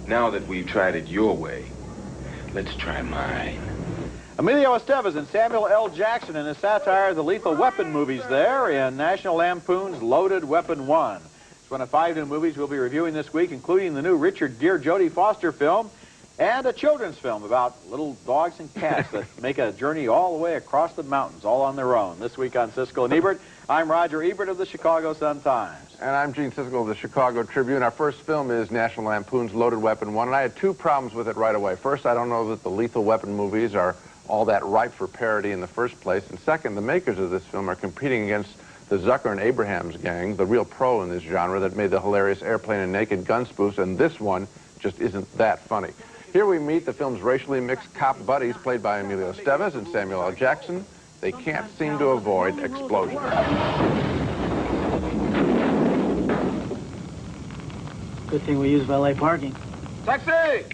Now that we've tried it your way, let's try mine. Emilio Estevez and Samuel L. Jackson in a satire of the Lethal Weapon movies there in National Lampoon's Loaded Weapon 1. It's one of 5 new movies we'll be reviewing this week, including the new Richard Gere, Jodie Foster film and a children's film about little dogs and cats that make a journey all the way across the mountains, all on their own. This week on Siskel and Ebert, I'm Roger Ebert of the Chicago Sun-Times. And I'm Gene Siskel of the Chicago Tribune. Our first film is National Lampoon's Loaded Weapon 1, and I had 2 problems with it right away. First, I don't know that the Lethal Weapon movies are all that ripe for parody in the first place. And second, the makers of this film are competing against the Zucker and Abrahams gang, the real pro in this genre that made the hilarious Airplane and Naked Gun spoofs, and this one just isn't that funny. Here we meet the film's racially mixed cop buddies, played by Emilio Estevez and Samuel L. Jackson. They can't seem to avoid explosions. Good thing we use valet parking. Taxi!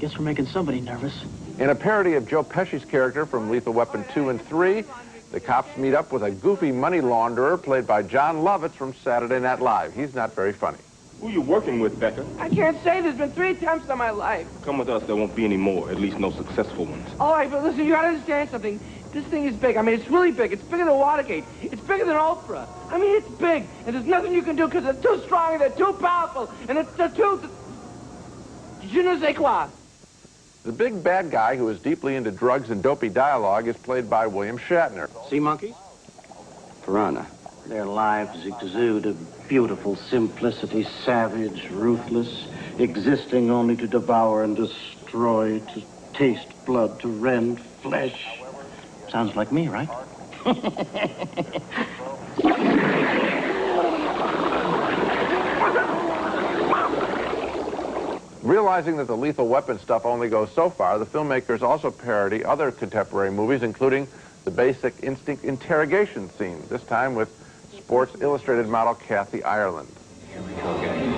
Guess we're making somebody nervous. In a parody of Joe Pesci's character from Lethal Weapon 2 and 3, the cops meet up with a goofy money launderer played by John Lovitz from Saturday Night Live. He's not very funny. Who you working with, Becca? I can't say. There's been 3 attempts on my life. Come with us, there won't be any more, at least no successful ones. All right, but listen, you gotta understand something. This thing is big. I mean, it's really big. It's bigger than Watergate. It's bigger than Oprah. I mean, it's big, and there's nothing you can do because they're too strong and they're too powerful, and they're too... Je ne sais quoi. The big bad guy who is deeply into drugs and dopey dialogue is played by William Shatner. Sea monkeys? Piranha. Their lives exude a beautiful simplicity, savage, ruthless, existing only to devour and destroy, to taste blood, to rend flesh. Sounds like me, right? Realizing that the Lethal Weapon stuff only goes so far, the filmmakers also parody other contemporary movies, including the Basic Instinct interrogation scene, this time with Sports Illustrated model Kathy Ireland. Here we go, gang.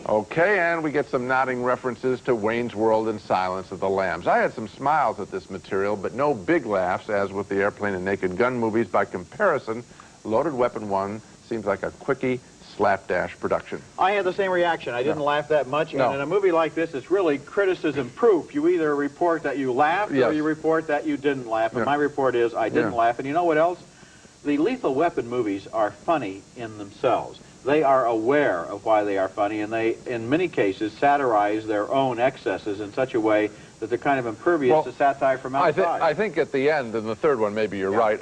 Okay, and we get some nodding references to Wayne's World and Silence of the Lambs. I had some smiles at this material, but no big laughs, as with the Airplane and Naked Gun movies. By comparison, Loaded Weapon 1 seems like a quickie, slapdash production. I had the same reaction. I didn't laugh that much. No. And in a movie like this, it's really criticism proof. You either report that you laughed or you report that you didn't laugh. And my report is I didn't laugh. And you know what else? The Lethal Weapon movies are funny in themselves. They are aware of why they are funny, and they, in many cases, satirize their own excesses in such a way that they're kind of impervious to satire from outside. I think at the end, in the third one, maybe you're right.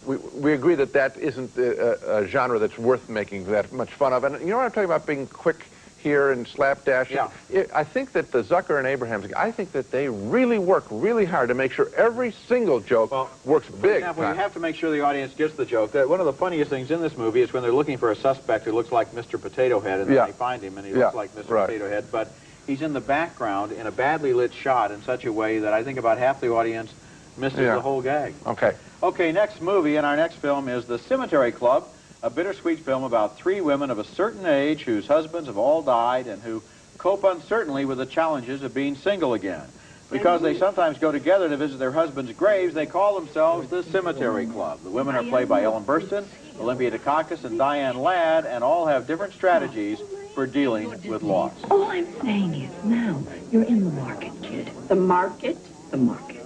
We agree that that isn't a genre that's worth making that much fun of. And you know what I'm talking about, being quick here and slapdash? Yeah. I think that the Zucker and Abrahams, I think that they really work really hard to make sure every single joke works big. For example, you have to make sure the audience gets the joke. That one of the funniest things in this movie is when they're looking for a suspect who looks like Mr. Potato Head, and then they find him, and he looks like Mr. Potato Head, but he's in the background in a badly lit shot in such a way that I think about half the audience misses the whole gag. Okay. Okay, next movie and our next film is The Cemetery Club, a bittersweet film about 3 women of a certain age whose husbands have all died and who cope uncertainly with the challenges of being single again. Because they sometimes go together to visit their husbands' graves, they call themselves the Cemetery Club. The women are played by Ellen Burstyn, Olympia Dukakis, and Diane Ladd, and all have different strategies for dealing with loss. All I'm saying is now you're in the market, kid. The market? The market.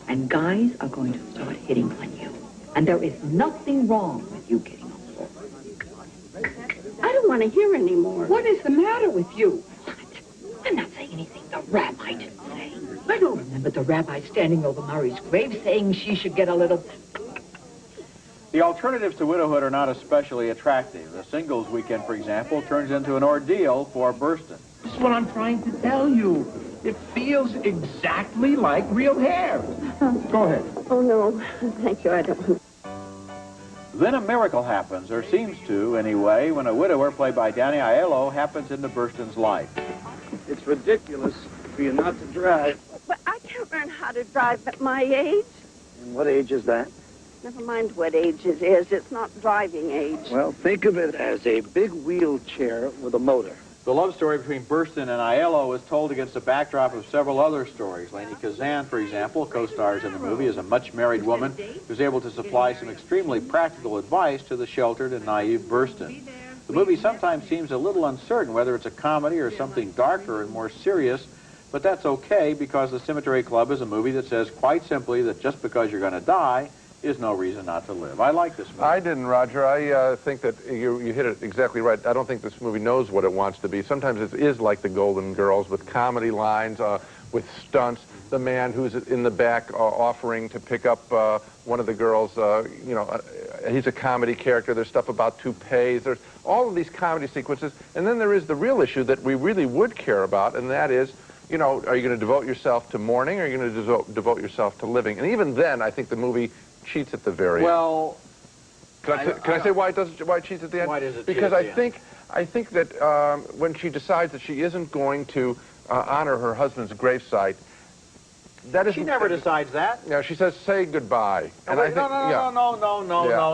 And guys are going to start hitting on you. And there is nothing wrong with you getting on board. I don't want to hear anymore. What is the matter with you? What? I'm not saying anything the rabbi didn't say. I don't remember the rabbi standing over Murray's grave saying she should get a little... The alternatives to widowhood are not especially attractive. The singles weekend, for example, turns into an ordeal for Burston. This is what I'm trying to tell you. It feels exactly like real hair. Go ahead. Oh, no. Thank you. I don't. Then a miracle happens, or seems to, anyway, when a widower played by Danny Aiello happens into Burston's life. It's ridiculous for you not to drive. But I can't learn how to drive at my age. And what age is that? Never mind what age it is. It's not driving age. Well, think of it as a big wheelchair with a motor. The love story between Burston and Aiello is told against a backdrop of several other stories. Lainie Kazan, for example, co-stars in the movie as a much-married woman who's able to supply some extremely practical advice to the sheltered and naive Burston. The movie sometimes seems a little uncertain whether it's a comedy or something darker and more serious, but that's okay because The Cemetery Club is a movie that says quite simply that just because you're going to die is no reason not to live. I like this movie. I didn't, Roger. I think that you hit it exactly right. I don't think this movie knows what it wants to be. Sometimes it is like The Golden Girls with comedy lines, with stunts. The man who's in the back offering to pick up one of the girls, he's a comedy character. There's stuff about toupees. There's all of these comedy sequences. And then there is the real issue that we really would care about, and that is, are you going to devote yourself to mourning, or are you going to devote yourself to living? And even then, I think the movie cheats at the very end. Well, can I say why it cheats at the end? Why does it cheat because at the end? I think that when she decides that she isn't going to honor her husband's gravesite, that is. She never decides that. Yeah, she says, "Say goodbye." No,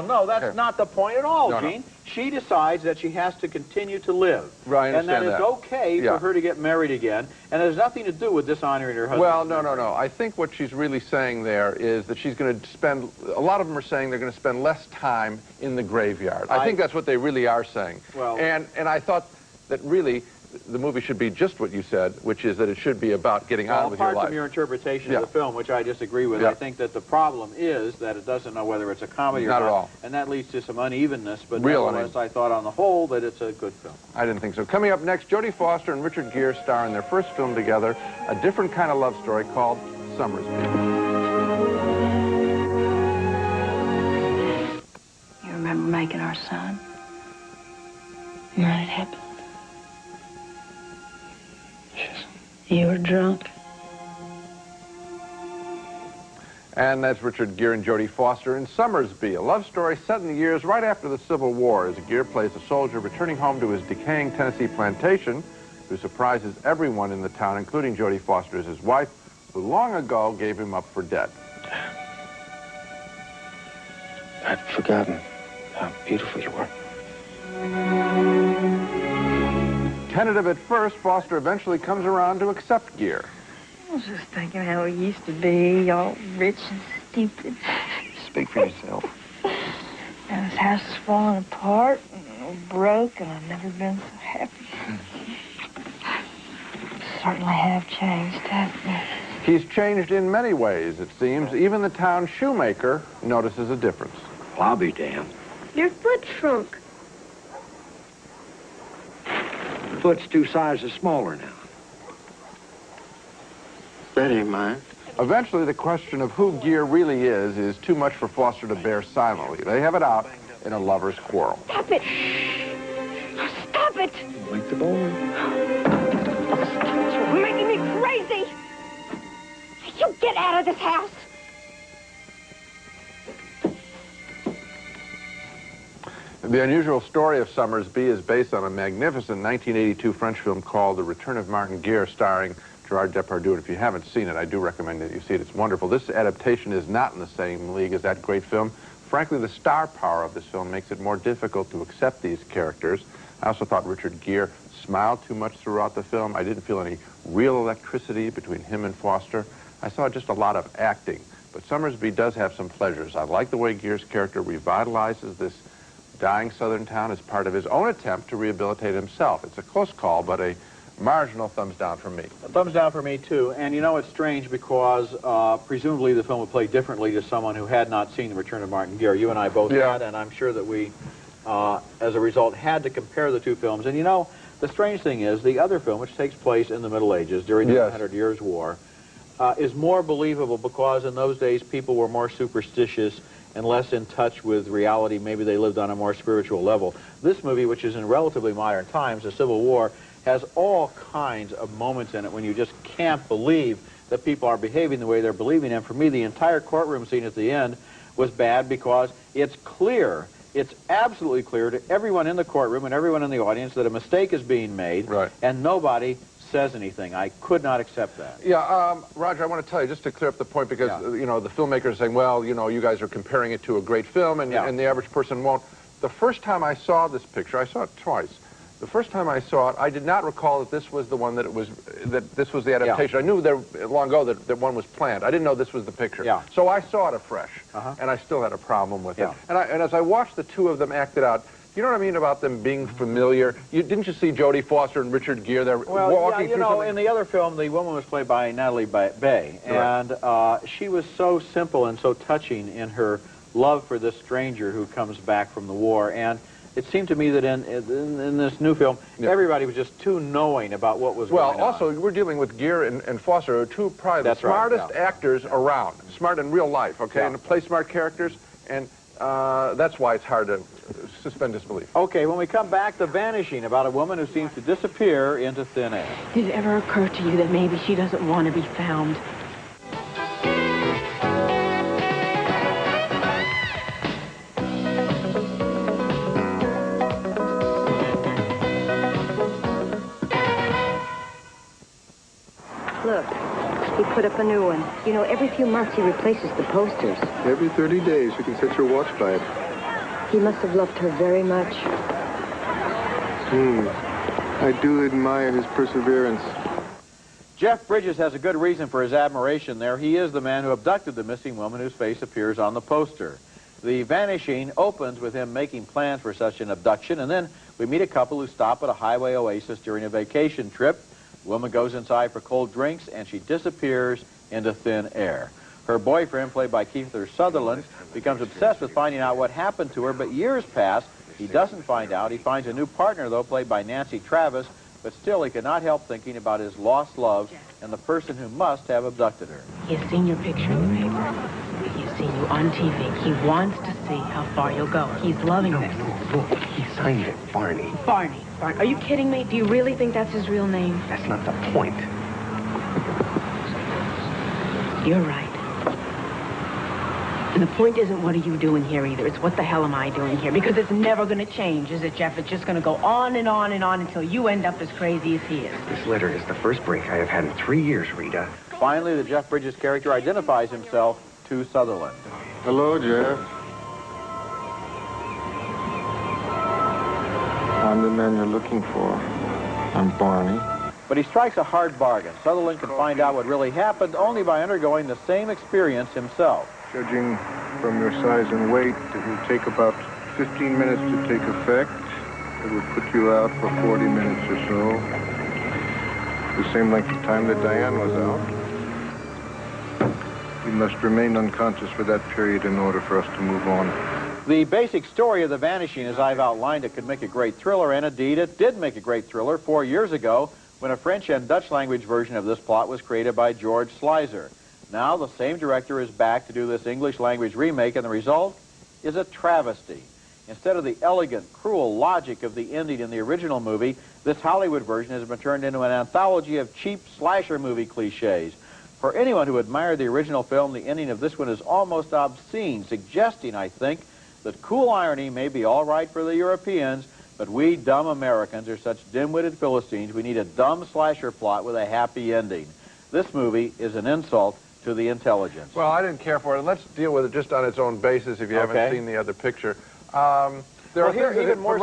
no. That's not the point at all, No, Gene. She decides that she has to continue to live. Right, I and that understand it's okay for her to get married again, and it has nothing to do with dishonoring her husband. Well, no. I think what she's really saying there is that she's going to spend, a lot of them are saying they're going to spend less time in the graveyard. I think that's what they really are saying. Well, and I thought that really the movie should be just what you said, which is that it should be about getting on with your life. Apart from your interpretation of the film, which I disagree with, I think that the problem is that it doesn't know whether it's a comedy or not. Not at all. And that leads to some unevenness, but Real nevertheless, I thought on the whole that it's a good film. I didn't think so. Coming up next, Jodie Foster and Richard Gere star in their first film together, a different kind of love story called Sommersby. You remember making our son? And then it happened. You were drunk. And that's Richard Gere and Jodie Foster in Sommersby, a love story set in the years right after the Civil War, as Gere plays a soldier returning home to his decaying Tennessee plantation, who surprises everyone in the town, including Jodie Foster as his wife, who long ago gave him up for dead. I'd forgotten how beautiful you were. Tentative at first, Foster eventually comes around to accept Gere. I was just thinking how he used to be, all rich and stupid. Speak for yourself. And his house is falling apart, and broke, and I've never been so happy. Certainly have changed, haven't I? He's changed in many ways, it seems. Even the town shoemaker notices a difference. Well, I'll be damned. Your foot shrunk. The foot's 2 sizes smaller now. That ain't mine. Eventually, the question of who Gere really is too much for Foster to bear silently. They have it out in a lover's quarrel. Stop it! Stop it! Wake the boy. You're making me crazy! You get out of this house! The unusual story of Sommersby is based on a magnificent 1982 French film called The Return of Martin Gere, starring Gerard Depardieu. And if you haven't seen it, I do recommend that you see it. It's wonderful. This adaptation is not in the same league as that great film. Frankly, the star power of this film makes it more difficult to accept these characters. I also thought Richard Gere smiled too much throughout the film. I didn't feel any real electricity between him and Foster. I saw just a lot of acting. But Sommersby does have some pleasures. I like the way Gere's character revitalizes this dying southern town as part of his own attempt to rehabilitate himself. It's a close call, but a marginal thumbs down from me. A thumbs down for me, too. And you know, it's strange because presumably the film would play differently to someone who had not seen The Return of Martin Gere. You and I both had, and I'm sure that we, as a result, had to compare the two films. And you know, the strange thing is, the other film, which takes place in the Middle Ages during the 100 Years' War, is more believable because in those days people were more superstitious and less in touch with reality. Maybe they lived on a more spiritual level. This movie, which is in relatively modern times, the Civil War, has all kinds of moments in it when you just can't believe that people are behaving the way they're believing. And for me, the entire courtroom scene at the end was bad because it's clear, it's absolutely clear to everyone in the courtroom and everyone in the audience that a mistake is being made, and nobody says anything. I could not accept that. Yeah, Roger, I want to tell you, just to clear up the point, because, you know, the filmmakers are saying, well, you know, you guys are comparing it to a great film, and, and the average person won't. The first time I saw this picture, I saw it twice. The first time I saw it, I did not recall that this was the one that it was, that this was the adaptation. I knew there long ago that one was planned. I didn't know this was the picture. So I saw it afresh, and I still had a problem with it. And as I watched the two of them act it out, you know what I mean about them being familiar? Didn't you see Jodie Foster and Richard Gere? They're walking you through know, something. in the other film, the woman was played by Natalie Bay, and she was so simple and so touching in her love for this stranger who comes back from the war. And it seemed to me that in this new film, everybody was just too knowing about what was going on. Well, also, we're dealing with Gere and Foster, who are two probably the smartest actors around. Smart in real life, okay? And to play smart characters, and that's why it's hard to suspend disbelief. Okay, when we come back, The Vanishing, about a woman who seems to disappear into thin air. Did it ever occur to you that maybe she doesn't want to be found? Look, he put up a new one. You know, every few months he replaces the posters. Every 30 days, you can set your watch by it. He must have loved her very much. I do admire his perseverance. Jeff Bridges has a good reason for his admiration there. He is the man who abducted the missing woman whose face appears on the poster. The Vanishing opens with him making plans for such an abduction, and then we meet a couple who stop at a highway oasis during a vacation trip. The woman goes inside for cold drinks, and she disappears into thin air. Her boyfriend, played by Kiefer Sutherland, becomes obsessed with finding out what happened to her, but years pass. He doesn't find out. He finds a new partner, though, played by Nancy Travis, but still he cannot help thinking about his lost love and the person who must have abducted her. He has seen your picture in the paper. He has seen you on TV. He wants to see how far you'll go. He's loving this. Look, he signed it, Barney. Barney. Are you kidding me? Do you really think that's his real name? That's not the point. You're right. And the point isn't what are you doing here either. It's what the hell am I doing here? Because it's never going to change, is it, Jeff? It's just going to go on and on and on until you end up as crazy as he is. This letter is the first break I have had in 3 years, Rita. Finally, the Jeff Bridges character identifies himself to Sutherland. Hello, Jeff. I'm the man you're looking for. I'm Barney. But he strikes a hard bargain. Sutherland can find out what really happened only by undergoing the same experience himself. Judging from your size and weight, it will take about 15 minutes to take effect. It will put you out for 40 minutes or so. The same length of time that Diane was out. You must remain unconscious for that period in order for us to move on. The basic story of The Vanishing, as I've outlined it, could make a great thriller, and indeed it did make a great thriller 4 years ago when a French and Dutch language version of this plot was created by George Slizer. Now the same director is back to do this English language remake, and the result is a travesty. Instead of the elegant, cruel logic of the ending in the original movie, this Hollywood version has been turned into an anthology of cheap slasher movie cliches. For anyone who admired the original film, the ending of this one is almost obscene, suggesting, I think, that cool irony may be all right for the Europeans, but we dumb Americans are such dim-witted Philistines, we need a dumb slasher plot with a happy ending. This movie is an insult to the intelligence. Well, I didn't care for it. Let's deal with it just on its own basis if you haven't seen the other picture. Even more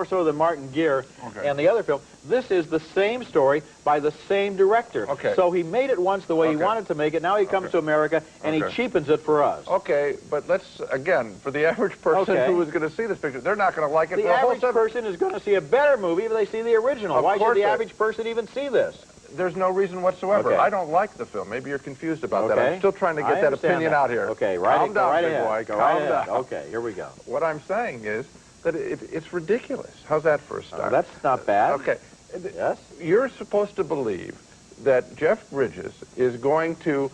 so than Martin Gere and the other film, this is the same story by the same director. So he made it once the way he wanted to make it. Now he comes to America and he cheapens it for us. Okay, but let's, again, for the average person who is going to see this picture, they're not going to like it. The average person is going to see a better movie if they see the original. Why should the average person even see this? There's no reason whatsoever. I don't like the film. Maybe you're confused about that. I'm still trying to get that opinion out here. Okay, calm down, big boy. Calm down. Okay, here we go. What I'm saying is that it's ridiculous. How's that for a start? That's not bad. Okay. Yes? You're supposed to believe that Jeff Bridges is going to,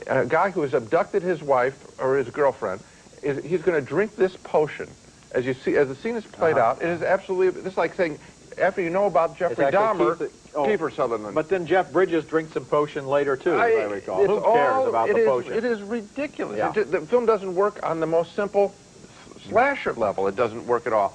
a guy who has abducted his wife or his girlfriend, he's going to drink this potion. As you see, as the scene is played out, it is absolutely, it's like saying, after you know about Jeffrey Dahmer, Kiefer Sutherland. But then Jeff Bridges drinks some potion later, too, as I recall. Who cares about the potion? It is ridiculous. Yeah. The film doesn't work on the most simple slasher level. It doesn't work at all.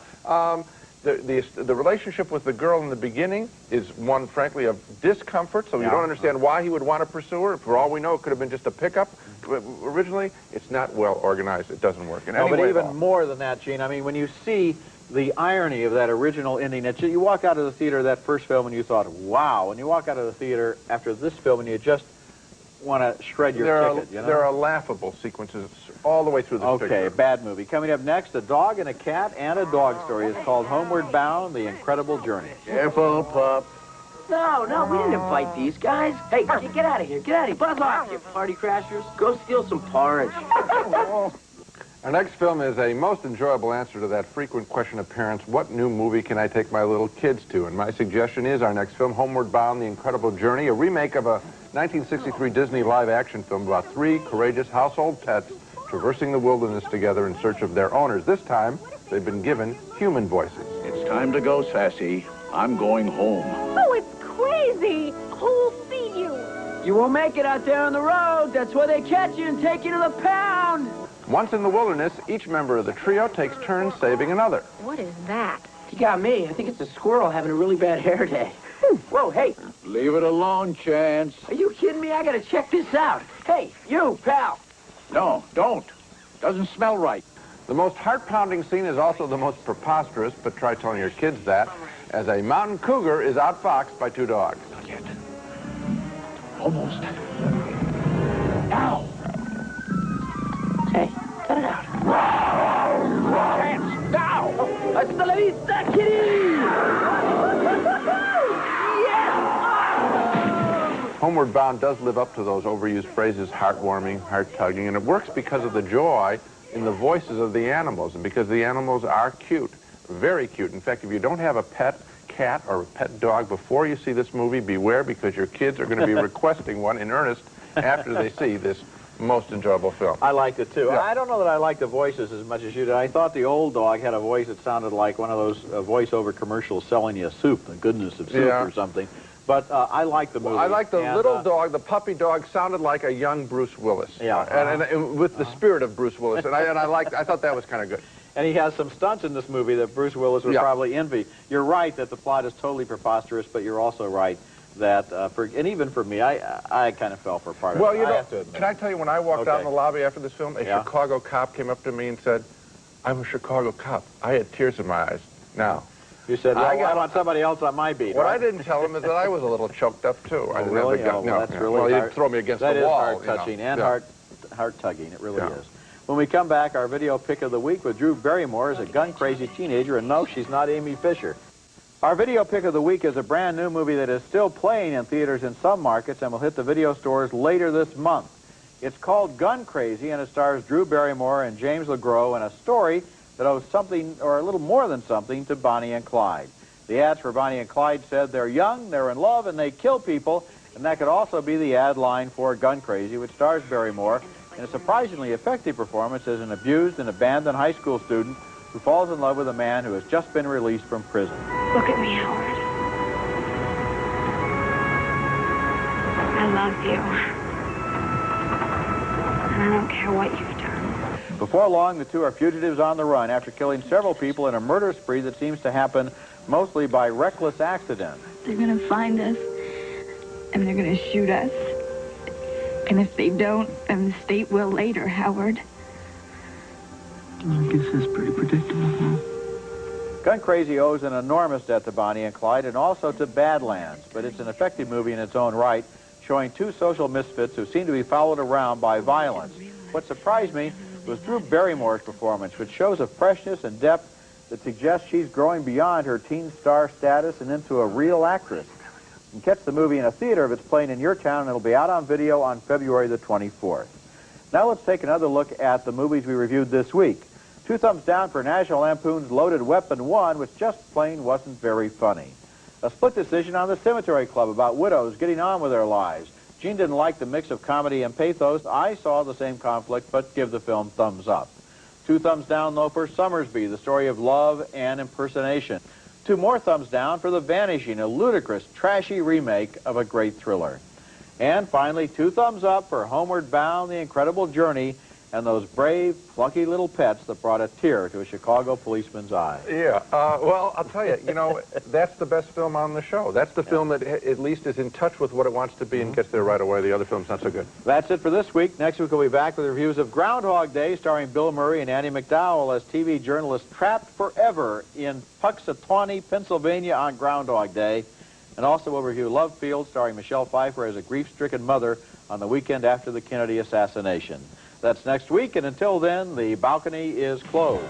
The relationship with the girl in the beginning is one, frankly, of discomfort, so you don't understand why he would want to pursue her. For all we know, it could have been just a pickup. Originally, it's not well organized. It doesn't work in any way but at even all. more than that, Gene, I mean, when you see the irony of that original ending, that you walk out of the theater of that first film and you thought, wow, and you walk out of the theater after this film and you just want to shred your ticket, you know? There are laughable sequences all the way through the picture. Okay, bad movie. Coming up next, a dog and a cat and a dog story. It's called Homeward Bound, The Incredible Journey. Careful, pup. No, we didn't invite these guys. Hey, get out of here. Get out of here. Buzz off, you party crashers. Go steal some porridge. Our next film is a most enjoyable answer to that frequent question of parents, what new movie can I take my little kids to? And my suggestion is our next film, Homeward Bound, The Incredible Journey, a remake of a 1963 Disney live-action film about three courageous household pets traversing the wilderness together in search of their owners. This time, they've been given human voices. It's time to go, Sassy. I'm going home. Oh, it's crazy. Who'll feed you? You won't make it out there on the road. That's where they catch you and take you to the pound. Once in the wilderness, each member of the trio takes turns saving another. What is that? You got me. I think it's a squirrel having a really bad hair day. Whoa, hey. Leave it alone, Chance. Are you kidding me? I gotta check this out. Hey, you, pal. No, don't. Doesn't smell right. The most heart-pounding scene is also the most preposterous, but try telling your kids that, as a mountain cougar is outfoxed by two dogs. Not yet. Almost. Now. Hey, cut it out. Chance, now! Hasta la vista, kitty! Homeward Bound does live up to those overused phrases, heartwarming, heart-tugging, and it works because of the joy in the voices of the animals, and because the animals are cute, very cute. In fact, if you don't have a pet cat or a pet dog before you see this movie, beware, because your kids are going to be requesting one in earnest after they see this most enjoyable film. I liked it, too. Yeah. I don't know that I like the voices as much as you did. I thought the old dog had a voice that sounded like one of those voiceover commercials selling you soup, the goodness of soup or something. But I like the movie. I like the little dog, the puppy dog, sounded like a young Bruce Willis. Yeah. And with the spirit of Bruce Willis. And I thought that was kind of good. And he has some stunts in this movie that Bruce Willis would probably envy. You're right that the plot is totally preposterous, but you're also right that, and even for me, I kind of fell for part of it. Well, you I know, have to admit. can I tell you, when I walked out in the lobby after this film, a Chicago cop came up to me and said, I'm a Chicago cop. I had tears in my eyes. Now, you said, well, I want somebody else on my beat. What I didn't tell him is that I was a little choked up, too. I didn't really? have the gun. Well, that's really well, hard. you'd throw me against that the wall. That is heart-touching and heart-tugging. It really Yeah. is. When we come back, our video pick of the week with Drew Barrymore is a gun-crazy teenager, and no, she's not Amy Fisher. Our video pick of the week is a brand new movie that is still playing in theaters in some markets and will hit the video stores later this month. It's called Gun Crazy, and it stars Drew Barrymore and James LeGros in a story that owes something, or a little more than something, to Bonnie and Clyde. The ads for Bonnie and Clyde said they're young, they're in love, and they kill people, and that could also be the ad line for Gun Crazy, which stars Barrymore in a surprisingly effective performance as an abused and abandoned high school student who falls in love with a man who has just been released from prison. Look at me, Howard. I love you. And I don't care what you've done. Before long, the two are fugitives on the run after killing several people in a murder spree that seems to happen mostly by reckless accident. They're going to find us, and they're going to shoot us. And if they don't, then the state will later, Howard. I guess that's pretty predictable, huh? Gun Crazy owes an enormous debt to Bonnie and Clyde and also to Badlands, but it's an effective movie in its own right, showing two social misfits who seem to be followed around by violence. What surprised me was Drew Barrymore's performance, which shows a freshness and depth that suggests she's growing beyond her teen star status and into a real actress. You can catch the movie in a theater if it's playing in your town, and it'll be out on video on February the 24th. Now let's take another look at the movies we reviewed this week. 2 thumbs down for National Lampoon's Loaded Weapon 1, which just plain wasn't very funny. A split decision on The Cemetery Club about widows getting on with their lives. Gene didn't like the mix of comedy and pathos. I saw the same conflict, but give the film thumbs up. 2 thumbs down, though, for Sommersby, the story of love and impersonation. 2 more thumbs down for The Vanishing, a ludicrous, trashy remake of a great thriller. And finally, 2 thumbs up for Homeward Bound, The Incredible Journey, and those brave, plucky little pets that brought a tear to a Chicago policeman's eye. Yeah, well, I'll tell you, that's the best film on the show. That's the film that at least is in touch with what it wants to be and gets there right away. The other film's not so good. That's it for this week. Next week we'll be back with reviews of Groundhog Day, starring Bill Murray and Andy McDowell as TV journalists trapped forever in Puxatawney, Pennsylvania on Groundhog Day. And also we'll review Love Field, starring Michelle Pfeiffer as a grief-stricken mother on the weekend after the Kennedy assassination. That's next week, and until then, the balcony is closed.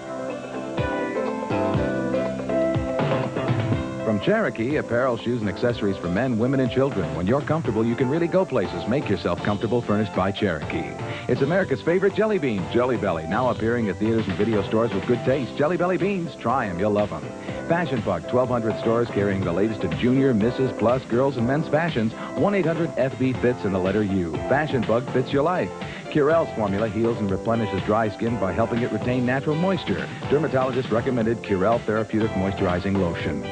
From Cherokee, apparel, shoes, and accessories for men, women, and children. When you're comfortable, you can really go places. Make yourself comfortable, furnished by Cherokee. It's America's favorite jelly bean, Jelly Belly, now appearing at theaters and video stores with good taste. Jelly Belly beans, try them, you'll love them. Fashion Bug, 1,200 stores carrying the latest of junior, Mrs., plus, girls, and men's fashions. 1-800-FB-FITS and the letter U. Fashion Bug fits your life. Curel's formula heals and replenishes dry skin by helping it retain natural moisture. Dermatologist recommended Curel Therapeutic Moisturizing Lotion.